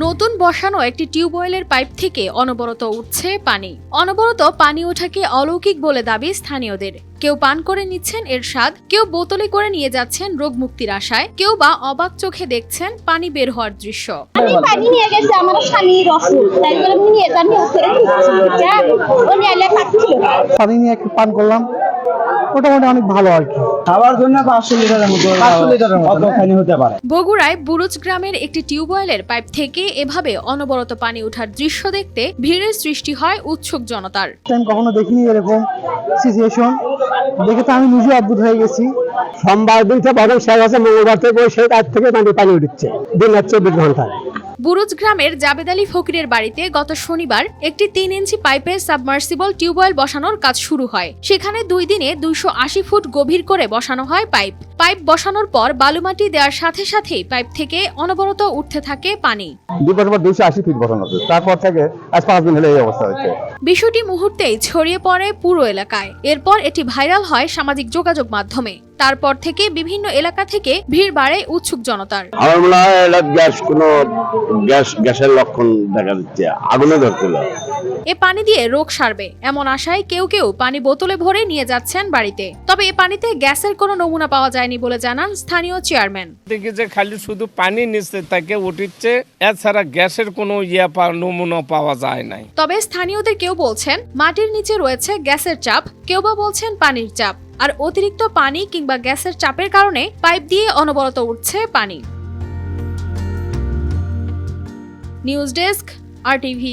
নতুন বসানো একটি টিউবওয়েলের পাইপ থেকে অনবরত উঠছে পানি। অনবরত পানি ওঠাকে অলৌকিক বলে দাবি স্থানীয়দের। কেউ পান করে নিচ্ছেন এর স্বাদ, কেউ বোতলে করে নিয়ে যাচ্ছেন রোগ মুক্তির আশায়, কেউ বা অবাক চোখে দেখছেন পানি বের হওয়ার দৃশ্য। আমি পানি নিয়ে গেছে আমার স্বামীর অসুখ, তাই বলে আমি নিয়ে যান উপরে উনি এলে পাচ্ছিল পানি নিয়ে একটু পান করলাম, মোটামুটি অনেক ভালো আর কি। খাওয়ার জন্য 500 লিটারের মতো পানি হতে পারে। বগুড়ায় বুরুজ গ্রামের একটি টিউবওয়েলের পাইপ থেকে এভাবে অনবরত পানি ওঠার দৃশ্য দেখতে ভিড়ের সৃষ্টি হয় উৎসুক জনতার। আমি কখনো দেখিনি এরকম সিচুয়েশন, দেখে তো আমি নিজে অদ্ভুত হয়ে গেছি। সোমবার দিন থেকে বাগান শেষ আছে, মঙ্গলবার থেকে সেই কাজ থেকে পানি উঠছে দিন 24 ঘন্টায়। বুরুজ গ্রামের জাবেদ আলী ফকিরের বাড়িতে গত শনিবার একটি 3 ইঞ্চি পাইপের সাবমার্সিবল টিউবওয়েল বসানোর কাজ শুরু হয়। সেখানে 2 দিনে 280 ফুট গভীর করে বসানো হয় পাইপ বসানোর পর বালুমাটি দেওয়ার সাথে সাথেই পাইপ থেকে অনবরত উঠতে থাকে পানি। 2 বছর পর 280 ফিট বসানো হচ্ছে, তারপর থেকে আজ 5 দিন হলে এই অবস্থা হচ্ছে। বিষয়টি মুহূর্তেই ছড়িয়ে পড়ে পুরো এলাকায়। এরপর এটি ভাইরাল হয় সামাজিক যোগাযোগ মাধ্যমে। তারপর থেকে বিভিন্ন এলাকা থেকে ভিড় বাড়ে উৎসুক জনতার। আমার মনে হয় গ্যাসের লক্ষণ দেখা যাচ্ছে, আগুনে ধরছিল। এ পানি দিয়ে রোগ সারবে এমন আশায় কেউ কেউ পানি বোতলে ভরে নিয়ে যাচ্ছেন বাড়িতে। তবে এ পানিতে গ্যাসের কোনো নমুনা পাওয়া যায়নি বলে জানান স্থানীয় চেয়ারম্যান। দেখি যে খালি শুধু পানি নিচে থেকে উঠিচ্ছে, এছাড়া গ্যাসের কোনো নমুনা পাওয়া যায় নাই। তবে স্থানীয়দের কেউ বলছেন মাটির নিচে রয়েছে গ্যাসের চাপ, কেউ বা বলছেন পানির চাপ। আর অতিরিক্ত পানি কিংবা গ্যাসের চাপের কারণে পাইপ দিয়ে অনবরত উঠছে পানি। News desk, RTV।